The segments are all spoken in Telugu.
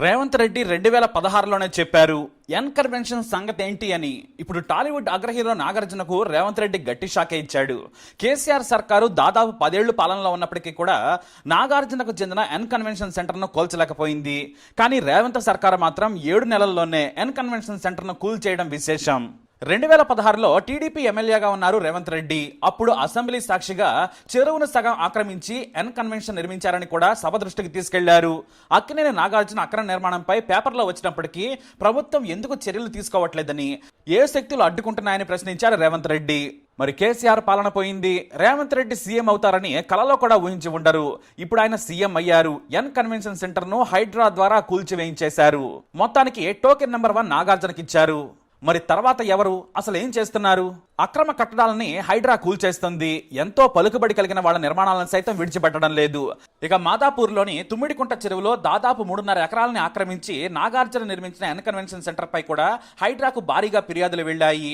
రేవంత్ రెడ్డి 2016లోనే చెప్పారు ఎన్ కన్వెన్షన్ సంగతి ఏంటి అని. ఇప్పుడు టాలీవుడ్ అగ్రహీరో నాగార్జునకు రేవంత్ రెడ్డి గట్టి షాకే ఇచ్చాడు. కేసీఆర్ సర్కారు దాదాపు 10 ఏళ్లు పాలనలో ఉన్నప్పటికీ కూడా నాగార్జునకు చెందిన ఎన్ కన్వెన్షన్ సెంటర్ను కూల్చలేకపోయింది. కానీ రేవంత్ సర్కారు మాత్రం 7 నెలల్లోనే ఎన్ కన్వెన్షన్ సెంటర్ను కూల్చేయడం విశేషం. 2016లో టీడీపీ ఎమ్మెల్యేగా ఉన్నారు రేవంత్ రెడ్డి. అప్పుడు అసెంబ్లీ సాక్షిగా చెరువును సగం ఆక్రమించి ఎన్ కన్వెన్షన్ నిర్మించారని కూడా సభ దృష్టికి తీసుకెళ్లారు. అక్కినేని నాగార్జున అక్రమ నిర్మాణంపై పేపర్లో వచ్చినప్పటికీ ప్రభుత్వం ఎందుకు చర్యలు తీసుకోవట్లేదని, ఏ శక్తులు అడ్డుకుంటున్నాయని ప్రశ్నించారు రేవంత్ రెడ్డి. మరి కేసీఆర్ పాలన పోయింది, రేవంత్ రెడ్డి సీఎం అవుతారని కలలో కూడా ఊహించి ఉండరు. ఇప్పుడు ఆయన సీఎం అయ్యారు. ఎన్ కన్వెన్షన్ సెంటర్ ను హైడ్రా ద్వారా కూల్చివేయించేశారు. మొత్తానికి టోకెన్ నెంబర్ 1 నాగార్జునకి ఇచ్చారు. మరి తర్వాత ఎవరు, అసలు ఏం చేస్తున్నారు? అక్రమ కట్టడాలని హైడ్రా కూల్చేస్తుంది. ఎంతో పలుకుబడి కలిగిన వాళ్ళ నిర్మాణాలను సైతం విడిచిపెట్టడం లేదు. ఇక మాదాపూర్లోని తుమ్మిడికుంట చెరువులో దాదాపు 3.5 ఎకరాలని ఆక్రమించి నాగార్జున నిర్మించిన ఎన్ కన్వెన్షన్ సెంటర్ పై కూడా హైడ్రాకు భారీగా ఫిర్యాదులు వెళ్లాయి.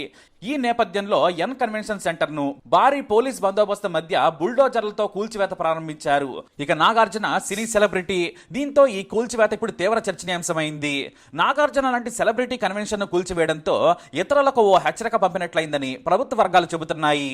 ఈ నేపథ్యంలో ఎన్ కన్వెన్షన్ సెంటర్ ను భారీ పోలీస్ బందోబస్తు మధ్య బుల్డోజర్లతో కూల్చివేత ప్రారంభించారు. ఇక నాగార్జున సినీ సెలబ్రిటీ. దీంతో ఈ కూల్చివేత ఇప్పుడు తీవ్ర చర్చనీయాంశమైంది. నాగార్జున లాంటి సెలబ్రిటీ కన్వెన్షన్ ను కూల్చివేయడంతో ఇతరులకు ఓ హెచ్చరిక పంపినట్లయిందని ప్రభుత్వ వర్గాలు చెబుతున్నాయి.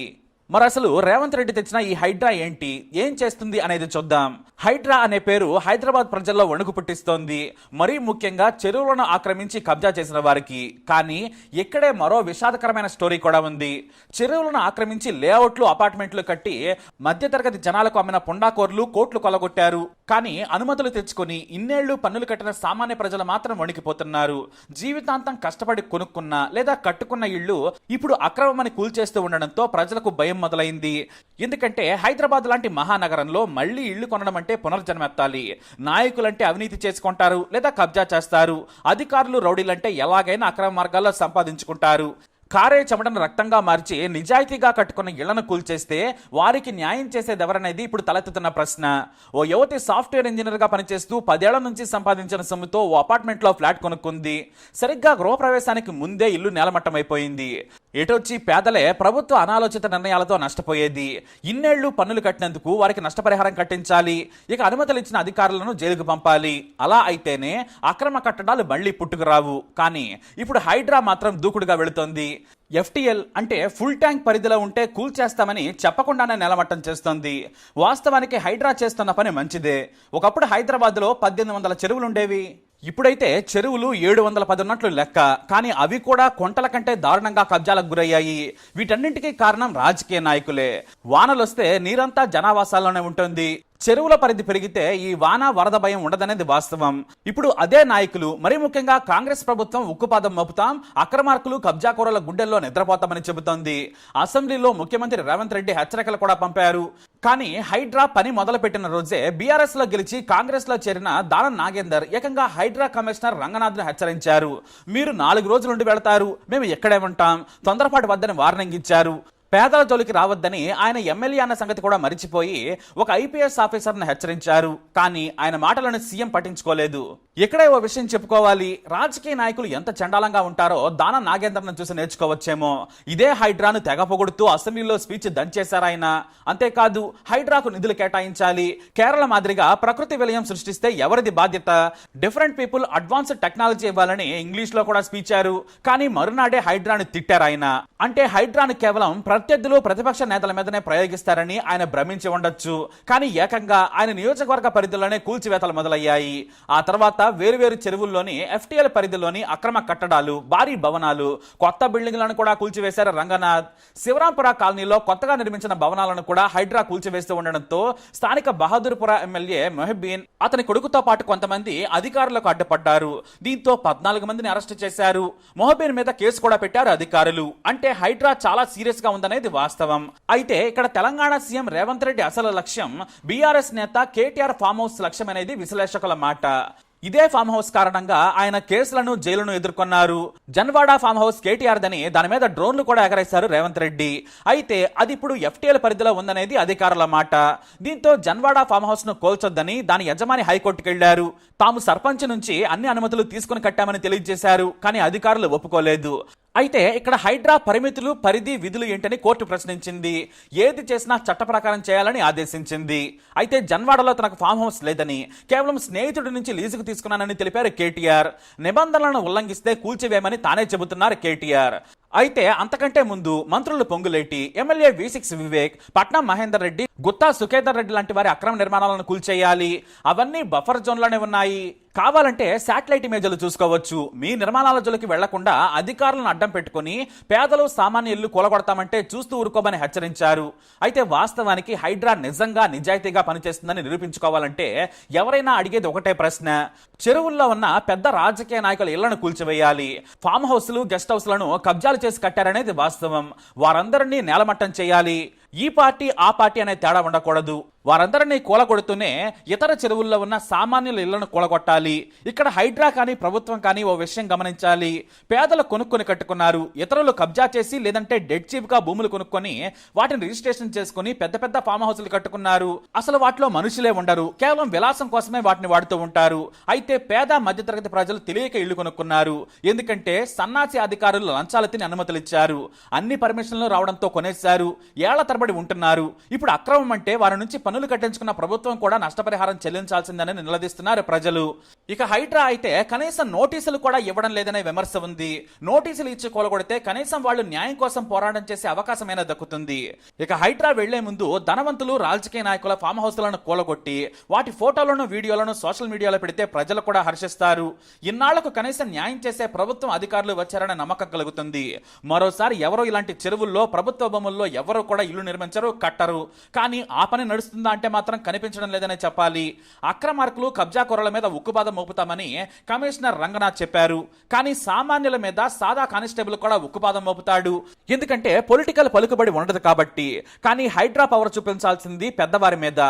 మరి అసలు రేవంత్ రెడ్డి తెచ్చిన ఈ హైడ్రా ఏంటి, ఏం చేస్తుంది అనేది చూద్దాం. హైడ్రా అనే పేరు హైదరాబాద్ ప్రజల్లో వణుకు పుట్టిస్తోంది. మరీ ముఖ్యంగా చెరువులను ఆక్రమించి కబ్జా చేసిన వారికి. కానీ ఇక్కడే మరో విషాదకరమైన స్టోరీ కూడా ఉంది. చెరువులను ఆక్రమించి లేఅవుట్లు, అపార్ట్మెంట్లు కట్టి మధ్యతరగతి జనాలకు అమ్మిన పుండాకోర్లు కోట్లు కొలగొట్టారు. కానీ అనుమతులు తెచ్చుకొని ఇన్నేళ్లు పన్నులు కట్టిన సామాన్య ప్రజలు మాత్రం వణికిపోతున్నారు. జీవితాంతం కష్టపడి కొనుక్కున్న లేదా కట్టుకున్న ఇళ్లు ఇప్పుడు అక్రమమని కూల్చేస్తూ ఉండడంతో ప్రజలకు భయం మొదలైంది. ఎందుకంటే హైదరాబాద్ లాంటి మహానగరంలో మళ్లీ ఇళ్లు కొనడం అంటే పునర్జన్మెత్తాలి. నాయకులంటే అవినీతి చేసుకుంటారు లేదా కబ్జా చేస్తారు. అధికారులు, రౌడీలంటే ఎలాగైనా అక్రమ మార్గాల్లో సంపాదించుకుంటారు. కారే చెమటను రక్తంగా మార్చి నిజాయితీగా కట్టుకున్న ఇళ్లను కూల్చేస్తే వారికి న్యాయం చేసేదెవరనేది ఇప్పుడు తలెత్తుతున్న ప్రశ్న. ఓ యువతి సాఫ్ట్వేర్ ఇంజనీర్ గా పనిచేస్తూ 10 ఏళ్ల నుంచి సంపాదించిన సొమ్ముతో ఓ అపార్ట్మెంట్ లో ఫ్లాట్ కొనుక్కుంది. సరిగ్గా గృహప్రవేశానికి ముందే ఇల్లు నేలమట్టమైపోయింది. ఎటొచ్చి పేదలే ప్రభుత్వ అనాలోచిత నిర్ణయాలతో నష్టపోయేది. ఇన్నేళ్లు పన్నులు కట్టినందుకు వారికి నష్టపరిహారం కట్టించాలి. ఇక అనుమతులు ఇచ్చిన అధికారులను జైలుకు పంపాలి. అలా అయితేనే అక్రమ కట్టడాలు మళ్లీ పుట్టుకురావు. కానీ ఇప్పుడు హైడ్రా మాత్రం దూకుడుగా వెళుతోంది. FTL అంటే ఫుల్ ట్యాంక్ పరిధిలో ఉంటే కూల్చేస్తామని చెప్పకుండానే నెలమట్టం చేస్తోంది. వాస్తవానికి హైడ్రా చేస్తున్న పని మంచిదే. ఒకప్పుడు హైదరాబాద్లో 1800 చెరువులుండేవి. ఇప్పుడైతే చెరువులు 710 ఉన్నట్లు లెక్క. కానీ అవి కూడా కొంటల కంటే దారుణంగా కబ్జాలకు గురయ్యాయి. వీటన్నింటికీ కారణం రాజకీయ నాయకులే. వానలొస్తే నీరంతా జనావాసాల్లోనే ఉంటుంది. చెరువుల పరిధి పెరిగితే ఈ వాన వరద భయం ఉండదనేది వాస్తవం. ఇప్పుడు అదే నాయకులు, మరీ ముఖ్యంగా కాంగ్రెస్ ప్రభుత్వం ఉక్కుపాదం మోపుతాం, అక్రమార్కులు, కబ్జాకోరుల గుండెల్లో నిద్రపోతామని చెబుతోంది. అసెంబ్లీలో ముఖ్యమంత్రి రేవంత్ రెడ్డి హెచ్చరికలు కూడా పంపారు. కానీ హైడ్రా పని మొదలుపెట్టిన రోజే బీఆర్ఎస్ లో గెలిచి కాంగ్రెస్ లో చేరిన దానం నాగేందర్ ఏకంగా హైడ్రా కమిషనర్ రంగనాథ్ ను హెచ్చరించారు. మీరు 4 రోజులుండి వెళతారు, మేము ఎక్కడే ఉంటాం, తొందరపాటు వద్దని వార్నింగ్ ఇచ్చారు. పేదల జోలికి రావద్దని ఆయన ఎమ్మెల్యే అన్న సంగతి కూడా మరిచిపోయి ఒక IPS ఆఫీసర్ను హెచ్చరించారు. కానీ ఆయన మాటలను సీఎం పట్టించుకోలేదు. ఇక్కడే ఓ విషయం చెప్పుకోవాలి. రాజకీయ నాయకులు ఎంత చండాలంగా ఉంటారో దానం నాగేందర్ను చూసి నేర్చుకోవచ్చేమో. ఇదే హైడ్రాను తెగ పొగుడుతూ అసెంబ్లీలో స్పీచ్ దంచేశారు ఆయన. అంతేకాదు హైడ్రాకు నిధులు కేటాయించాలి, కేరళ మాదిరిగా ప్రకృతి విలయం సృష్టిస్తే ఎవరిది బాధ్యత, డిఫరెంట్ పీపుల్ అడ్వాన్స్డ్ టెక్నాలజీ ఇవ్వాలని ఇంగ్లీష్ లో కూడా స్పీచారు. కానీ మరునాడే హైడ్రాను తిట్టారు ఆయన. అంటే హైడ్రాను కేవలం ప్రత్యర్థులు, ప్రతిపక్ష నేతల మీదనే ప్రయోగిస్తారని ఆయన భ్రమించి ఉండొచ్చు. కానీ ఏకంగా ఆయన నియోజకవర్గ పరిధిలోనే కూల్చివేతలు మొదలయ్యాయి. ఆ తర్వాత వేరువేరు చెరువుల్లోని FTL పరిధిలోని అక్రమ కట్టడాలు, భారీ భవనాలు, కొత్త బిల్డింగ్లను కూడా కూల్చివేశారు రంగనాథ్. శివరాంపుర కాలనీలో కొత్తగా నిర్మించిన భవనాలను కూడా హైడ్రా కూల్చివేస్తూ ఉండడంతో స్థానిక బహదూర్పుర ఎమ్మెల్యే మొహిబీన్, అతని కొడుకుతో పాటు కొంతమంది అధికారులకు అడ్డుపడ్డారు. దీంతో 14 మందిని అరెస్టు చేశారు. మొహిబీన్ మీద కేసు కూడా పెట్టారు అధికారులు. అంటే హైడ్రా చాలా సీరియస్ గా ఉందనేది వాస్తవం. అయితే ఇక్కడ తెలంగాణ సీఎం రేవంత్ రెడ్డి అసలు లక్ష్యం BRS నేత KTR ఫామ్ హౌస్ లక్ష్యం అనేది విశ్లేషకుల మాట. ఇదే ఫామ్ హౌస్ కారణంగా ఆయన కేసులను, జైలును ఎదుర్కొన్నారు. జన్వాడ ఫామ్ హౌస్ KTR దని దాని మీద డ్రోన్లు కూడా ఎగరేశారు రేవంత్ రెడ్డి. అయితే అది ఇప్పుడు FTL పరిధిలో ఉందనేది అధికారుల మాట. దీంతో జన్వాడ ఫామ్ హౌస్ ను కోల్చొద్దని దాని యజమాని హైకోర్టుకు వెళ్లారు. తాము సర్పంచ్ నుంచి అన్ని అనుమతులు తీసుకుని కట్టామని తెలియజేశారు. కానీ అధికారులు ఒప్పుకోలేదు. అయితే ఇక్కడ హైడ్రా పరిమితులు, పరిధి, విధులు ఏంటని కోర్టు ప్రశ్నించింది. ఏది చేసినా చట్ట ప్రకారం చేయాలని ఆదేశించింది. అయితే జన్వాడలో తనకు ఫామ్ హౌస్ లేదని, కేవలం స్నేహితుడి నుంచి లీజుకు తీసుకున్నానని తెలిపారు కేటీఆర్. నిబంధనలను ఉల్లంఘిస్తే కూల్చివేయమని తానే చెబుతున్నారు కేటీఆర్. అయితే అంతకంటే ముందు మంత్రులు పొంగులేటి, ఎమ్మెల్యే V6 వివేక్, పట్నం మహేందర్ రెడ్డి, గుత్తా సుఖేందర్ రెడ్డి లాంటి వారి అక్రమ నిర్మాణాలను కూల్చేయాలి. అవన్నీ బఫర్ జోన్లోనే ఉన్నాయి. కావాలంటే శాటిలైట్ ఇమేజ్లు చూసుకోవచ్చు. మీ నిర్మాణాల జోలికి వెళ్లకుండా అధికారులను అడ్డం పెట్టుకుని పేదలు, సామాన్య ఇల్లు కూలగొడతామంటే చూస్తూ ఊరుకోమని హెచ్చరించారు. అయితే వాస్తవానికి హైడ్రా నిజంగా నిజాయితీగా పనిచేస్తుందని నిరూపించుకోవాలంటే ఎవరైనా అడిగేది ఒకటే ప్రశ్న: చెరువుల్లో ఉన్న పెద్ద రాజకీయ నాయకుల ఇళ్లను కూల్చివేయాలి. ఫామ్ హౌస్లు, గెస్ట్ హౌస్లను కబ్జాలు చేసి కట్టారనేది వాస్తవం. వారందరినీ నేలమట్టం చేయాలి. ఈ పార్టీ ఆ పార్టీ అనే తేడా ఉండకూడదు. వారందరినీ కూలగొడుతూనే ఇతర చెరువుల్లో ఉన్న సామాన్యుల ఇళ్లను కూలగొట్టాలి. ఇక్కడ హైడ్రా కానీ ప్రభుత్వం కానీ ఓ విషయం గమనించాలి. పేదలు కొనుక్కొని కట్టుకున్నారు, ఇతరులు కబ్జా చేసి లేదంటే డెడ్ చీప్ గా భూములు కొనుక్కొని వాటిని రిజిస్ట్రేషన్ చేసుకుని పెద్ద పెద్ద ఫామ్ హౌస్లు కట్టుకున్నారు. అసలు వాటిలో మనుషులే ఉండరు, కేవలం విలాసం కోసమే వాటిని వాడుతూ ఉంటారు. అయితే పేద మధ్యతరగతి ప్రజలు తెలియక ఇళ్లు కొనుక్కున్నారు. ఎందుకంటే సన్నాసి అధికారులు లంచాలు తిని అనుమతులు ఇచ్చారు. అన్ని పర్మిషన్లు రావడంతో కొనేశారు. ఏళ్ల తరబడి ఉంటున్నారు. ఇప్పుడు అక్రమం అంటే వారి నుంచి పనులు కట్టించుకున్న ప్రభుత్వం కూడా నష్టపరిహారం చెల్లించాల్సిందని నిలదీస్తున్నారు ప్రజలు. ఇక హైడ్రా అయితే కనీసం నోటీసులు కూడా ఇవ్వడం లేదనే విమర్శ ఉంది. నోటీసులు ఇచ్చి కూలగొడితే కనీసం వాళ్ళు న్యాయం కోసం పోరాటం చేసే అవకాశమైనా దక్కుతుంది. ఇక హైడ్రా వెళ్లే ముందు ధనవంతులు, రాజకీయ నాయకుల ఫామ్ హౌస్లను కూలగొట్టి వాటి ఫోటోలను, వీడియోలను సోషల్ మీడియాలో పెడితే ప్రజలు కూడా హర్షిస్తారు. ఇన్నాళ్లకు కనీసం న్యాయం చేసే ప్రభుత్వం అధికారులు వచ్చారనే నమ్మకం కలుగుతుంది. మరోసారి ఎవరో ఇలాంటి చెరువుల్లో, ప్రభుత్వ భూముల్లో ఎవరో కూడా ఇల్లు నిర్మించరు, కట్టరు. కానీ ఆ పని నడుస్తుందా అంటే మాత్రం కనిపించడం లేదనే చెప్పాలి. అక్రమార్కులు, కబ్జాకోరుల మీద ఉక్కుపాదం మోపుతామని కమిషనర్ రంగనాథ్ చెప్పారు. కానీ సామాన్యుల మీద సాదా కానిస్టేబుల్ కూడా ఉక్కుపాదం మోపుతాడు. ఎందుకంటే పొలిటికల్ పలుకుబడి ఉండదు కాబట్టి. కానీ హైడ్రా పవర్ చూపించాల్సింది పెద్దవారి మీద.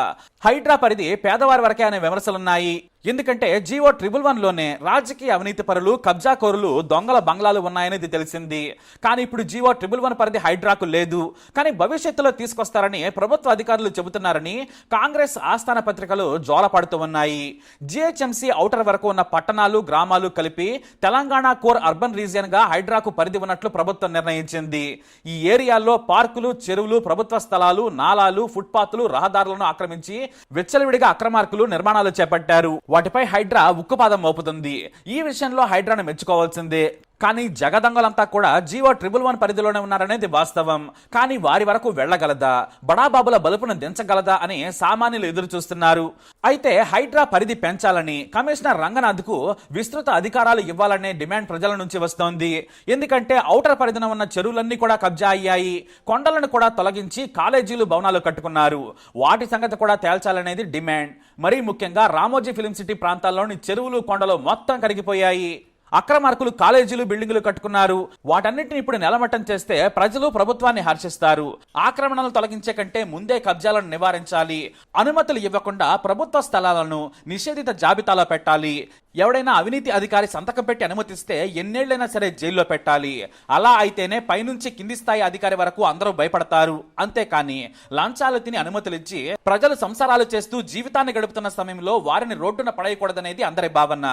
హైడ్రా పరిధి పేదవారి వరకే అనే విమర్శలున్నాయి. ఎందుకంటే GO 111లోనే రాజకీయ అవినీతి పరులు, కబ్జాకోరులు, దొంగల బంగ్లాలు ఉన్నాయనేది తెలిసింది. కానీ ఇప్పుడు GO 111 పరిధి హైడ్రాకు లేదు. కానీ భవిష్యత్తులో తీసుకొస్తారని ప్రభుత్వ అధికారులు చెబుతున్నారని కాంగ్రెస్ ఆస్థాన పత్రికలు జోలపడుతూ ఉన్నాయి. GHMC ఔటర్ వరకు ఉన్న పట్టణాలు, గ్రామాలు కలిపి తెలంగాణ కోర్ అర్బన్ రీజియన్ గా హైడ్రాకు పరిధి ఉన్నట్లు ప్రభుత్వం నిర్ణయించింది. ఈ ఏరియాల్లో పార్కులు, చెరువులు, ప్రభుత్వ స్థలాలు, నాలాలు, ఫుట్పాత్లు, రహదారులను ఆక్రమించి విచ్చలవిడిగా అక్రమార్కులు నిర్మాణాలు చేపట్టారు. వాటిపై హైడ్రా ఉక్కుపాదం మోపుతుంది. ఈ విషయంలో హైడ్రాను మెచ్చుకోవాల్సిందే. కానీ జగదంగలంతా కూడా GO 111 పరిధిలోనే ఉన్నారనేది వాస్తవం. కానీ వారి వరకు వెళ్లగలదా, బడాబాబుల బలుపును దించగలదా అని సామాన్యులు ఎదురు చూస్తున్నారు. అయితే హైడ్రా పరిధి పెంచాలని కమిషనర్ రంగనాథ్కు విస్తృత అధికారాలు ఇవ్వాలనే డిమాండ్ ప్రజల నుంచి వస్తోంది. ఎందుకంటే ఔటర్ పరిధిన ఉన్న చెరువులన్నీ కూడా కబ్జా అయ్యాయి. కొండలను కూడా తొలగించి కాలేజీలు, భవనాలు కట్టుకున్నారు. వాటి సంగతి కూడా తేల్చాలనేది డిమాండ్. మరీ ముఖ్యంగా రామోజీ ఫిలిం సిటీ ప్రాంతాల్లోని చెరువులు, కొండలు మొత్తం కరిగిపోయాయి. అక్రమార్కులు కాలేజీలు, బిల్డింగులు కట్టుకున్నారు. వాటన్నిటిని ఇప్పుడు నెలమట్టం చేస్తే ప్రజలు ప్రభుత్వాన్ని హర్షిస్తారు. ఆక్రమణలు తొలగించే కంటే ముందే కబ్జాలను నివారించాలి. అనుమతులు ఇవ్వకుండా ప్రభుత్వ స్థలాలను నిషేధిత జాబితాలో పెట్టాలి. ఎవడైనా అవినీతి అధికారి సంతకం పెట్టి అనుమతిస్తే ఎన్నేళ్లైనా సరే జైల్లో పెట్టాలి. అలా అయితేనే పైనుంచి కింది స్థాయి అధికారి వరకు అందరూ భయపడతారు. అంతేకాని లంచాలు తిని అనుమతులు ఇచ్చి ప్రజలు సంసారాలు చేస్తూ జీవితాన్ని గడుపుతున్న సమయంలో వారిని రోడ్డున పడేయకూడదనేది అందరి భావన.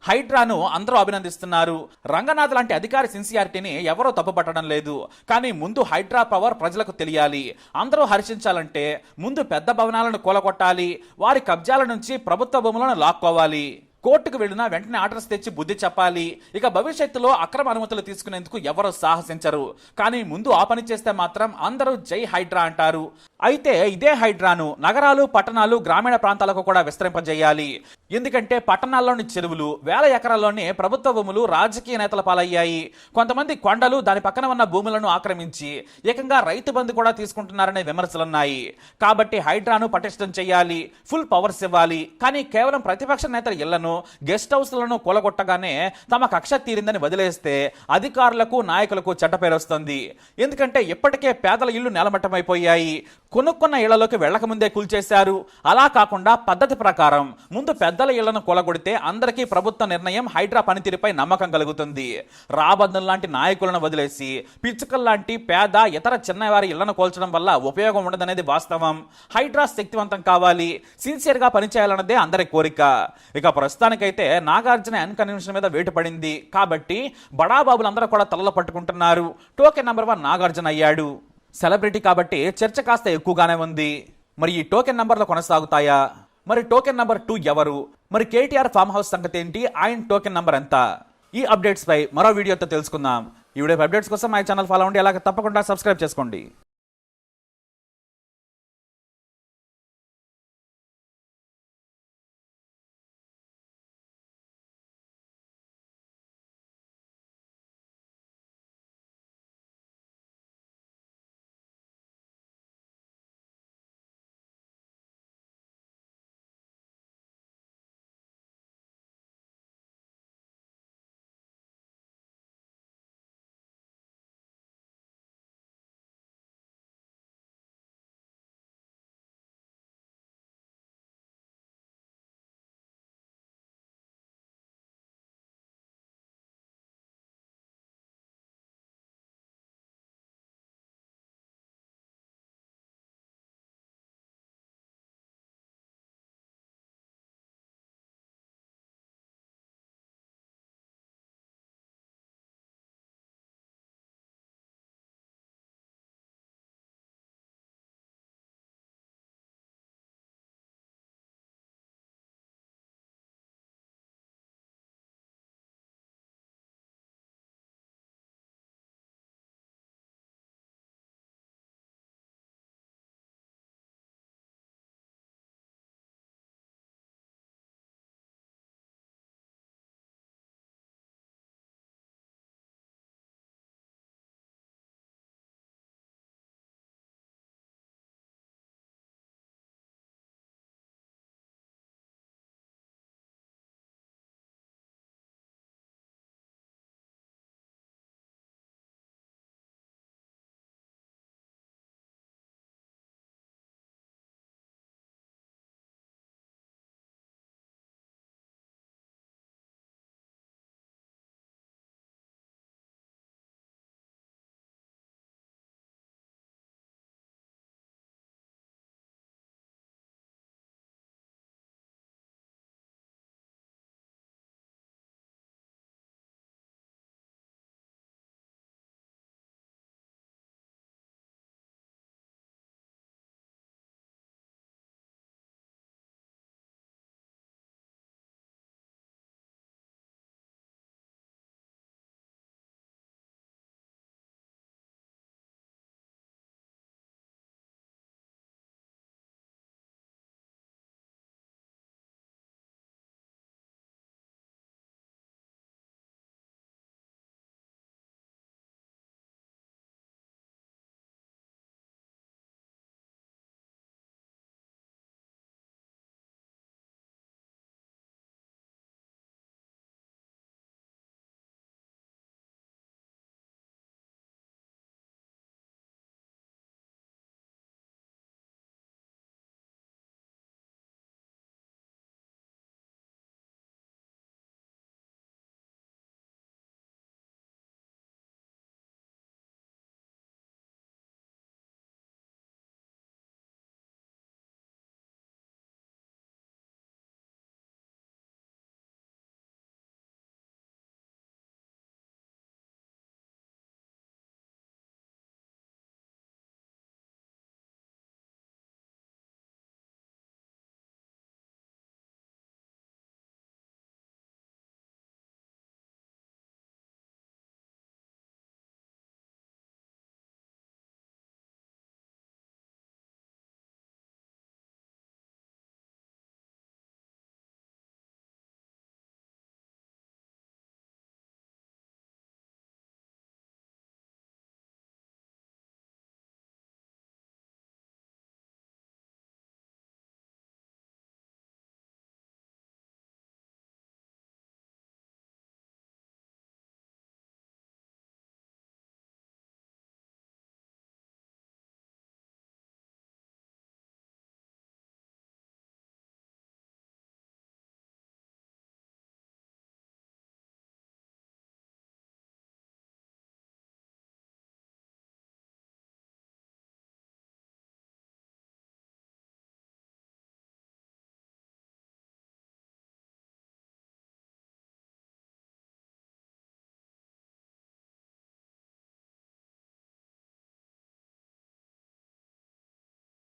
హైడ్రాను అందరూ అభినందిస్తున్నారు. రంగనాథ్ లాంటి అధికారి సిన్సియారిటీని ఎవరో తప్పుపట్టడం లేదు. కానీ ముందు హైడ్రా పవర్ ప్రజలకు తెలియాలి. అందరూ హర్షించాలంటే ముందు పెద్ద భవనాలను కూలగొట్టాలి. వారి కబ్జాల నుంచి ప్రభుత్వ భూములను లాక్కోవాలి. కోర్టుకు వెళ్ళినా వెంటనే ఆర్డర్స్ తెచ్చి బుద్ధి చెప్పాలి. ఇక భవిష్యత్తులో అక్రమ అనుమతులు తీసుకునేందుకు ఎవరూ సాహసించరు. కానీ ముందు ఆ పని చేస్తే మాత్రం అందరూ జై హైడ్రా అంటారు. అయితే ఇదే హైడ్రాను నగరాలు, పట్టణాలు, గ్రామీణ ప్రాంతాలకు కూడా విస్తరింపజేయాలి. ఎందుకంటే పట్టణాల్లోని చెరువులు, వేల ఎకరాల్లోని ప్రభుత్వ భూములు రాజకీయ నేతల పాలయ్యాయి. కొంతమంది కొండలు, దాని పక్కన ఉన్న భూములను ఆక్రమించి ఏకంగా రైతు బంధు కూడా తీసుకుంటున్నారనే విమర్శలున్నాయి. కాబట్టి హైడ్రాను పటిష్టం చేయాలి, ఫుల్ పవర్స్ ఇవ్వాలి. కానీ కేవలం ప్రతిపక్ష నేతల ఇళ్లను, గెస్ట్ హౌస్లను కూలగొట్టగానే తమ కక్ష తీరిందని వదిలేస్తే అధికారులకు, నాయకులకు చెడ్డ పేరు వస్తుంది. ఎందుకంటే ఇప్పటికే పేదల ఇళ్లు నేలమట్టమైపోయాయి. కొనుక్కున్న ఇళ్లలోకి వెళ్లకముందే కూల్చేశారు. అలా కాకుండా పద్ధతి ప్రకారం ముందు పెద్దల ఇళ్లను కూలగొడితే అందరికీ ప్రభుత్వ నిర్ణయం హైడ్రా పనితీరుపై నమ్మకం కలుగుతుంది. రాబందుల లాంటి నాయకులను వదిలేసి పిచ్చుకల్లాంటి పేద ఇతర చిన్నవారి ఇళ్లను కూల్చడం వల్ల ఉపయోగం ఉండదనేది వాస్తవం. హైడ్రా శక్తివంతం కావాలి, సిన్సియర్గా పనిచేయాలన్నదే అందరి కోరిక. ఇక ప్రస్తుతానికైతే నాగార్జున అన్కన్వెన్షన్ మీద వేటు పడింది కాబట్టి బడాబాబులందరూ కూడా తలలు పట్టుకుంటున్నారు. టోకెన్ నెంబర్ 1 నాగార్జున అయ్యాడు. సెలబ్రిటీ కాబట్టి చర్చ కాస్త ఎక్కువగానే ఉంది. మరి ఈ టోకెన్ నంబర్లు కొనసాగుతాయా? మరి టోకెన్ నంబర్ 2 ఎవరు? మరి కేటీఆర్ ఫామ్ హౌస్ సంగతి ఏంటి? ఆయన టోకెన్ నంబర్ ఎంత? ఈ అప్డేట్స్ పై మరో వీడియోతో తెలుసుకుందాం. ఈ వీడియో అప్డేట్స్ కోసం మా ఛానల్ ఫాలో అవ్వండి. అలాగే తప్పకుండా సబ్స్క్రైబ్ చేసుకోండి.